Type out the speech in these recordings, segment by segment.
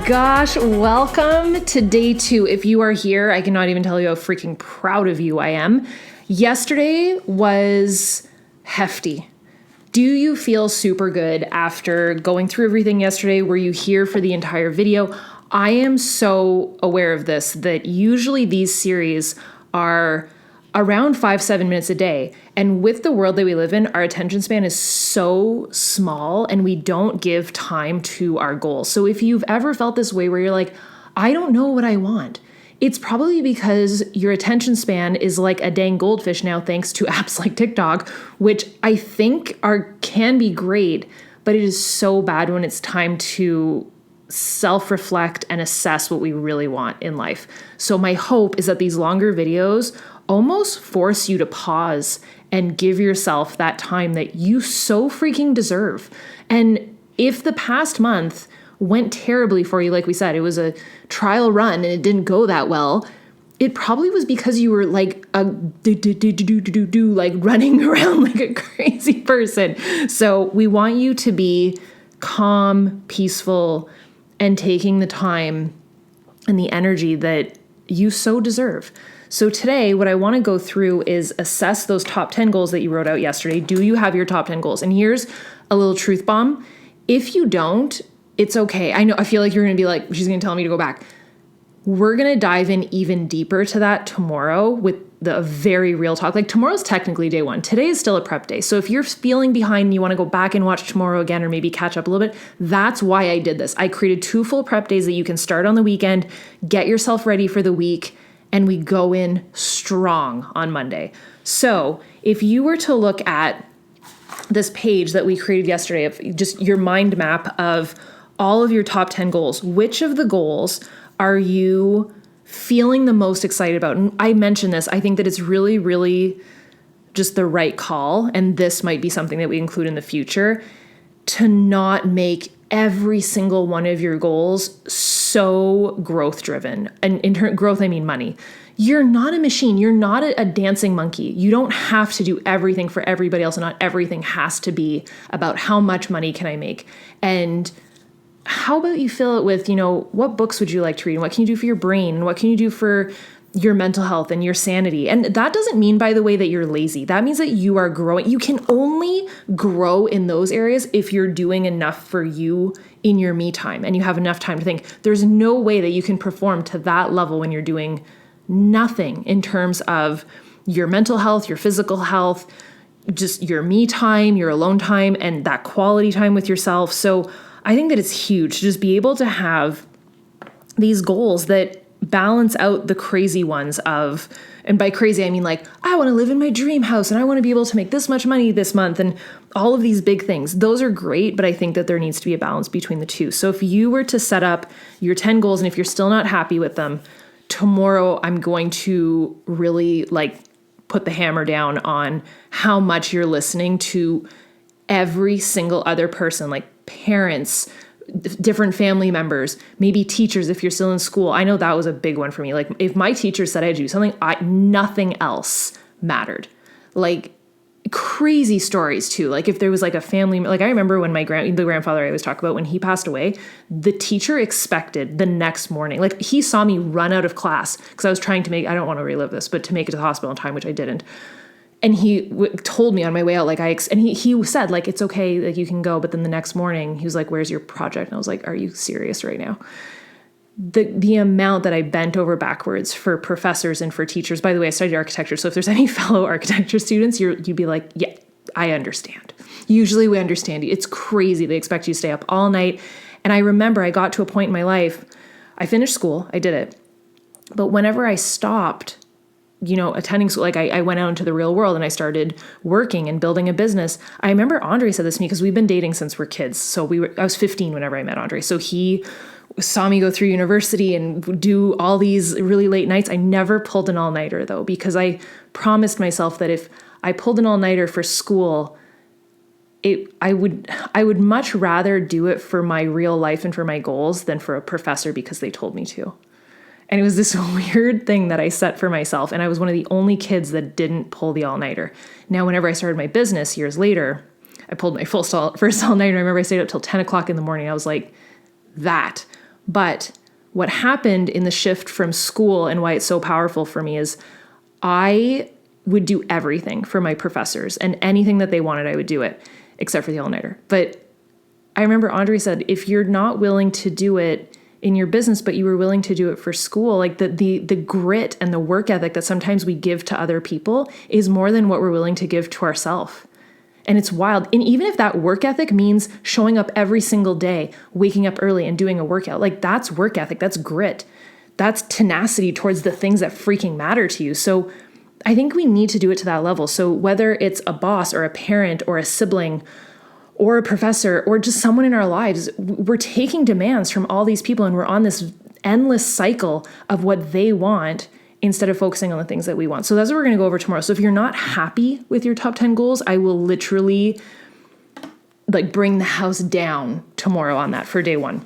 gosh, welcome to day 2. If you are here, I cannot even tell you how freaking proud of you I am. Yesterday was hefty. Do you feel super good after going through everything yesterday? Were you here for the entire video? I am so aware of this, that usually these series are around 5-7 minutes a day. And with the world that we live in, our attention span is so small and we don't give time to our goals. So if you've ever felt this way where you're like, I don't know what I want, it's probably because your attention span is like a dang goldfish now, thanks to apps like TikTok, which I think can be great, but it is so bad when it's time to self-reflect and assess what we really want in life. So my hope is that these longer videos almost force you to pause and give yourself that time that you so freaking deserve. And if the past month went terribly for you, like we said, it was a trial run and it didn't go that well, it probably was because you were like like running around like a crazy person. So we want you to be calm, peaceful, and taking the time and the energy that you so deserve. So today, what I want to go through is assess those top 10 goals that you wrote out yesterday. Do you have your top 10 goals? And here's a little truth bomb. If you don't, it's okay. I feel like you're going to be like, she's going to tell me to go back. We're going to dive in even deeper to that tomorrow with the very real talk. Like tomorrow's technically day 1. Today is still a prep day. So if you're feeling behind and you want to go back and watch tomorrow again or maybe catch up a little bit, that's why I did this. I created 2 full prep days that you can start on the weekend, get yourself ready for the week, and we go in strong on Monday. So if you were to look at this page that we created yesterday of just your mind map of all of your top 10 goals, which of the goals are you feeling the most excited about? And I mentioned this, I think that it's really, really just the right call. And this might be something that we include in the future, to not make every single one of your goals so growth driven. And in growth, I mean money. You're not a machine. You're not a dancing monkey. You don't have to do everything for everybody else. And not everything has to be about how much money can I make. And how about you fill it with, what books would you like to read? And what can you do for your brain? And what can you do for your mental health and your sanity? And that doesn't mean, by the way, that you're lazy. That means that you are growing. You can only grow in those areas if you're doing enough for you in your me time and you have enough time to think. There's no way that you can perform to that level when you're doing nothing in terms of your mental health, your physical health, just your me time, your alone time, and that quality time with yourself. So I think that it's huge to just be able to have these goals that balance out the crazy ones of, and by crazy, I mean like, I want to live in my dream house and I want to be able to make this much money this month and all of these big things. Those are great, but I think that there needs to be a balance between the two. So if you were to set up your 10 goals and if you're still not happy with them, tomorrow I'm going to really put the hammer down on how much you're listening to every single other person, like parents, different family members, maybe teachers if you're still in school. I know that was a big one for me. Like if my teacher said I'd do something, nothing else mattered. Like crazy stories too. Like if there was like a family, like I remember when the grandfather I always talk about, when he passed away, the teacher expected the next morning, like he saw me run out of class because I was trying to I don't want to relive this, but to make it to the hospital in time, which I didn't. And he told me on my way out, and he said, like, it's okay, like, you can go. But then the next morning, he was like, where's your project? And I was like, are you serious right now? The amount that I bent over backwards for professors and for teachers. By the way, I studied architecture. So if there's any fellow architecture students, you'd be like, yeah, I understand. Usually we understand you. It's crazy. They expect you to stay up all night. And I remember I got to a point in my life, I finished school, I did it. But whenever I stopped, attending school, like I went out into the real world and I started working and building a business. I remember Andre said this to me because we've been dating since we're kids. So I was 15 whenever I met Andre. So he saw me go through university and do all these really late nights. I never pulled an all-nighter though, because I promised myself that if I pulled an all-nighter for school, I would much rather do it for my real life and for my goals than for a professor because they told me to. And it was this weird thing that I set for myself. And I was one of the only kids that didn't pull the all-nighter. Now, whenever I started my business years later, I pulled my first all-nighter. I remember I stayed up till 10 o'clock in the morning. I was like, that But what happened in the shift from school and why it's so powerful for me is I would do everything for my professors, and anything that they wanted, I would do it, except for the all-nighter. But I remember Andre said, if you're not willing to do it in your business, but you were willing to do it for school, like the grit and the work ethic that sometimes we give to other people is more than what we're willing to give to ourselves. And it's wild. And even if that work ethic means showing up every single day, waking up early and doing a workout, like that's work ethic, that's grit, that's tenacity towards the things that freaking matter to you. So I think we need to do it to that level. So whether it's a boss or a parent or a sibling or a professor or just someone in our lives, we're taking demands from all these people and we're on this endless cycle of what they want instead of focusing on the things that we want. So that's what we're going to go over tomorrow. So if you're not happy with your top 10 goals, I will literally like bring the house down tomorrow on that for day one.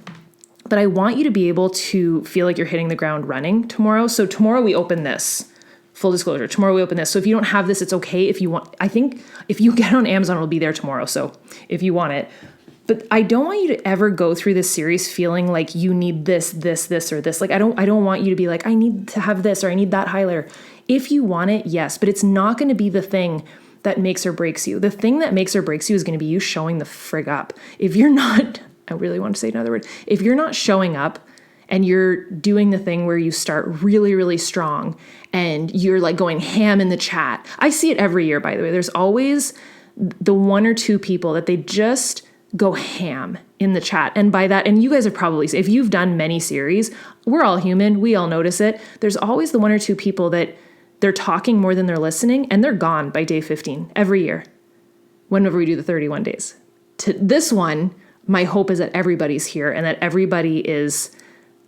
But I want you to be able to feel like you're hitting the ground running tomorrow. So tomorrow we open this. Full disclosure, tomorrow we open this. So if you don't have this, it's okay. If you want, I think if you get it on Amazon, it'll be there tomorrow. So if you want it, but I don't want you to ever go through this series feeling like you need this, or this. Like, I don't want you to be like, I need to have this, or I need that highlighter. If you want it, yes, but it's not going to be the thing that makes or breaks you. The thing that makes or breaks you is going to be you showing the frig up. If you're not, I really want to say another word. If you're not showing up and you're doing the thing where you start really, really strong and you're like going ham in the chat. I see it every year, by the way. There's always the one or two people that they just go ham in the chat. And by that, and you guys have probably, if you've done many series, we're all human. We all notice it. There's always the one or two people that they're talking more than they're listening, and they're gone by day 15 every year, whenever we do the 31 days. To this one, my hope is that everybody's here and that everybody is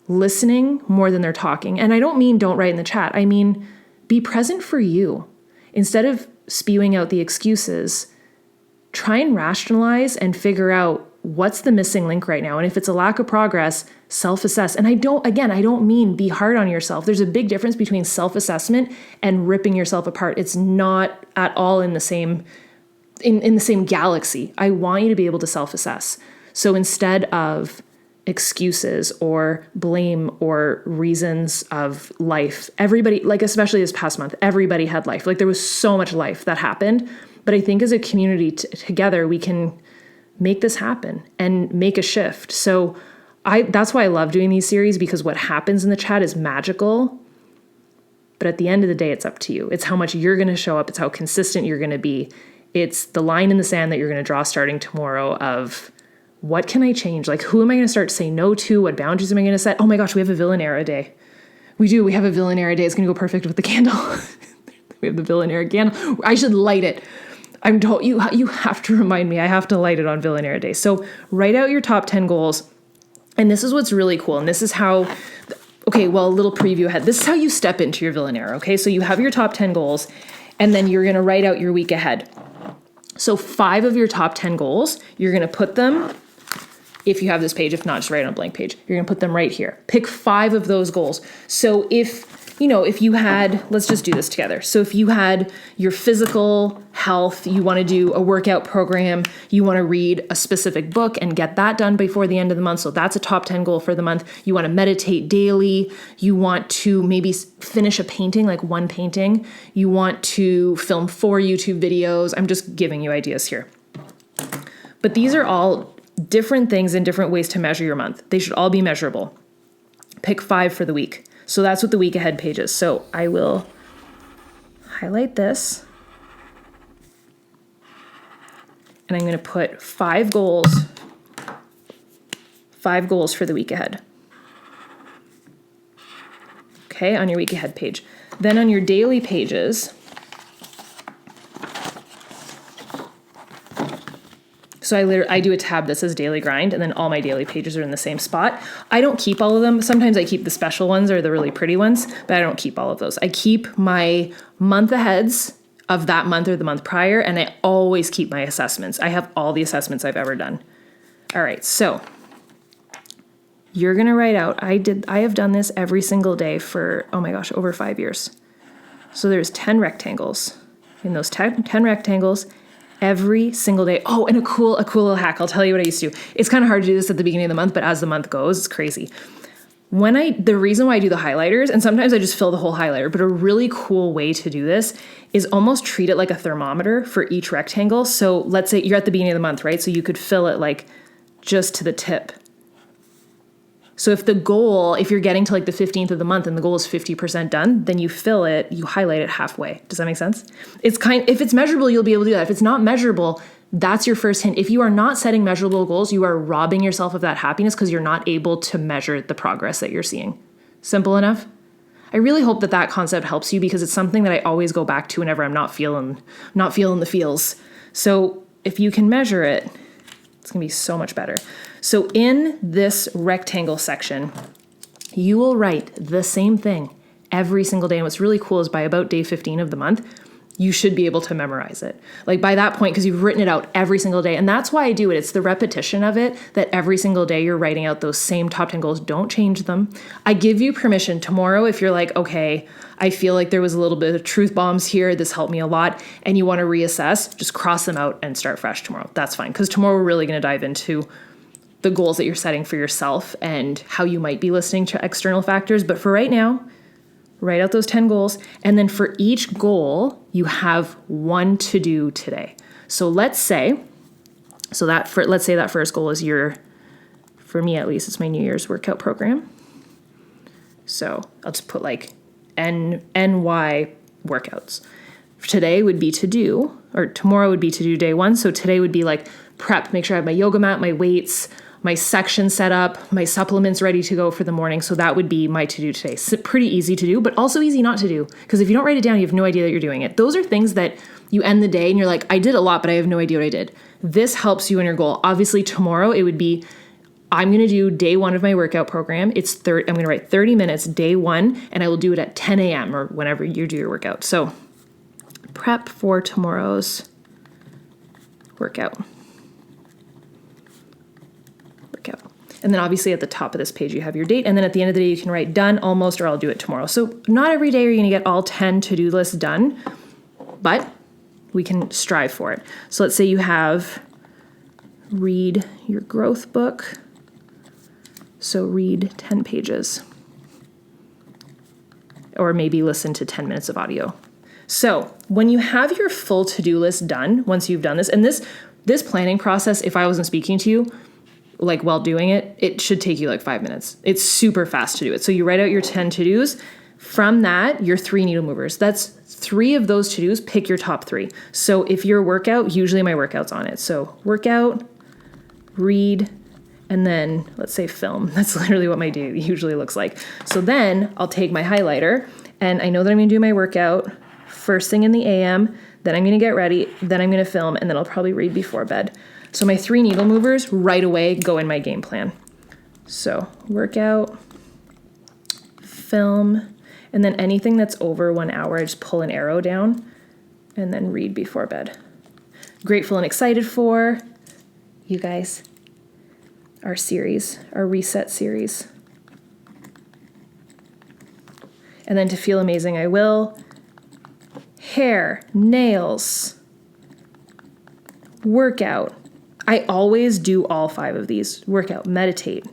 listening more than they're talking. And I don't mean don't write in the chat. I mean, be present for you. Instead of spewing out the excuses, try and rationalize and figure out what's the missing link right now. And if it's a lack of progress, self-assess. And I don't mean be hard on yourself. There's a big difference between self-assessment and ripping yourself apart. It's not at all in the same in the same galaxy. I want you to be able to self-assess. So instead of excuses or blame or reasons of life, everybody, like especially this past month, everybody had life. Like there was so much life that happened. But I think as a community together, we can make this happen and make a shift. So that's why I love doing these series, because what happens in the chat is magical. But at the end of the day, it's up to you. It's how much you're going to show up. It's how consistent you're going to be. It's the line in the sand that you're going to draw starting tomorrow of what can I change? Like, who am I going to start to say no to? What boundaries am I going to set? Oh my gosh, we have a villain era day. We do. We have a villain era day. It's going to go perfect with the candle. We have the villain era candle. I should light it. I'm told you have to remind me. I have to light it on villain era day. So write out your top 10 goals. And this is what's really cool. And this is how, okay, well, a little preview ahead. This is how you step into your villain era. Okay. So you have your top 10 goals and then you're going to write out your week ahead. So 5 of your top 10 goals, you're going to put them, if you have this page, if not, just write it on a blank page. You're going to put them right here. Pick 5 of those goals. So if you had, let's just do this together. So if you had your physical health, you want to do a workout program, you want to read a specific book and get that done before the end of the month. So that's a top 10 goal for the month. You want to meditate daily. You want to maybe finish a painting, like one painting. You want to film 4 YouTube videos. I'm just giving you ideas here. But these are all different things and different ways to measure your month. They should all be measurable. Pick 5 for the week. So that's what the week ahead page is. So I will highlight this. And I'm going to put 5 goals for the week ahead. Okay, on your week ahead page. Then on your daily pages, so I do a tab that says daily grind, and then all my daily pages are in the same spot. I don't keep all of them. Sometimes I keep the special ones or the really pretty ones, but I don't keep all of those. I keep my month aheads of that month or the month prior, and I always keep my assessments. I have all the assessments I've ever done. All right, so you're gonna write out, I have done this every single day for, oh my gosh, over 5 years. So there's 10 rectangles. In those 10 rectangles, every single day. Oh, and a cool little hack. I'll tell you what I used to do. It's kind of hard to do this at the beginning of the month, but as the month goes, it's crazy. The reason why I do the highlighters, and sometimes I just fill the whole highlighter, but a really cool way to do this is almost treat it like a thermometer for each rectangle. So let's say you're at the beginning of the month, right? So you could fill it like just to the tip. So if you're getting to like the 15th of the month and the goal is 50% done, then you fill it, you highlight it halfway. Does that make sense? If it's measurable, you'll be able to do that. If it's not measurable, that's your first hint. If you are not setting measurable goals, you are robbing yourself of that happiness because you're not able to measure the progress that you're seeing. Simple enough? I really hope that concept helps you because it's something that I always go back to whenever I'm not feeling the feels. So if you can measure it, it's going to be so much better. So in this rectangle section, you will write the same thing every single day. And what's really cool is by about day 15 of the month, you should be able to memorize it. Like by that point, because you've written it out every single day. And that's why I do it. It's the repetition of it that every single day you're writing out those same top 10 goals. Don't change them. I give you permission tomorrow if you're like, okay, I feel like there was a little bit of truth bombs here. This helped me a lot. And you want to reassess, just cross them out and start fresh tomorrow. That's fine. Because tomorrow we're really going to dive into the goals that you're setting for yourself and how you might be listening to external factors. But for right now, write out those 10 goals. And then for each goal, you have one to do today. So let's say that first goal is for me at least, it's my New Year's workout program. So I'll just put like NY workouts. Today would be tomorrow would be to do day 1. So today would be like prep, make sure I have my yoga mat, my weights, my section set up, my supplements ready to go for the morning. So that would be my to-do today. So pretty easy to do, but also easy not to do. Because if you don't write it down, you have no idea that you're doing it. Those are things that you end the day and you're like, I did a lot, but I have no idea what I did. This helps you in your goal. Obviously tomorrow it would be, I'm going to do day 1 of my workout program. I'm going to write 30 minutes day 1, and I will do it at 10 a.m. or whenever you do your workout. So prep for tomorrow's workout. And then obviously at the top of this page, you have your date. And then at the end of the day, you can write done, almost, or I'll do it tomorrow. So not every day are you going to get all 10 to-do lists done, but we can strive for it. So let's say you have read your growth book. So read 10 pages. Or maybe listen to 10 minutes of audio. So when you have your full to-do list done, once you've done this, and this planning process, if I wasn't speaking to you, like while doing it, it should take you like 5 minutes. It's super fast to do it. So you write out your 10 to-dos. From that, your 3 needle movers. That's 3 of those to-dos. Pick your top 3. So if your workout, usually my workout's on it. So workout, read, and then let's say film. That's literally what my day usually looks like. So then I'll take my highlighter and I know that I'm going to do my workout first thing in the AM. Then I'm going to get ready. Then I'm going to film, and then I'll probably read before bed. So my 3 needle movers right away go in my game plan. So workout, film, and then anything that's over 1 hour, I just pull an arrow down and then read before bed. Grateful and excited for, you guys, our reset series. And then to feel amazing, I will. Hair, nails, workout. I always do all 5 of these. Workout, meditate,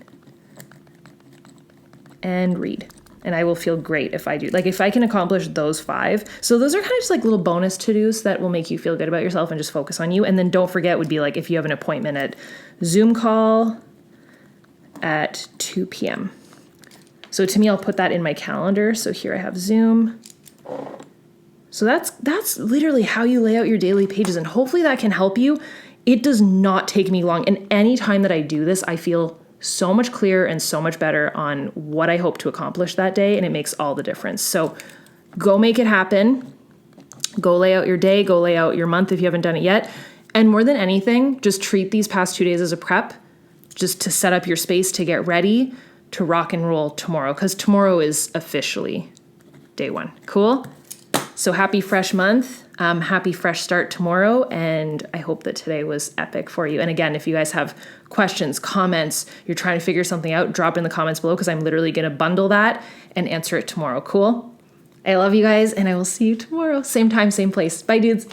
and read. And I will feel great if I do. Like if I can accomplish those 5. So those are kind of just like little bonus to-dos that will make you feel good about yourself and just focus on you. And then don't forget would be like if you have an appointment at Zoom call at 2 p.m. So to me, I'll put that in my calendar. So here I have Zoom. So that's literally how you lay out your daily pages. And hopefully that can help you. It does not take me long. And any time that I do this, I feel so much clearer and so much better on what I hope to accomplish that day. And it makes all the difference. So go make it happen. Go lay out your day. Go lay out your month if you haven't done it yet. And more than anything, just treat these past 2 days as a prep, just to set up your space to get ready to rock and roll tomorrow. Because tomorrow is officially day 1. Cool? So happy fresh month. Happy fresh start tomorrow, and I hope that today was epic for you. And again, if you guys have questions, comments, you're trying to figure something out, drop in the comments below because I'm literally going to bundle that and answer it tomorrow. Cool? I love you guys, and I will see you tomorrow. Same time, same place. Bye, dudes.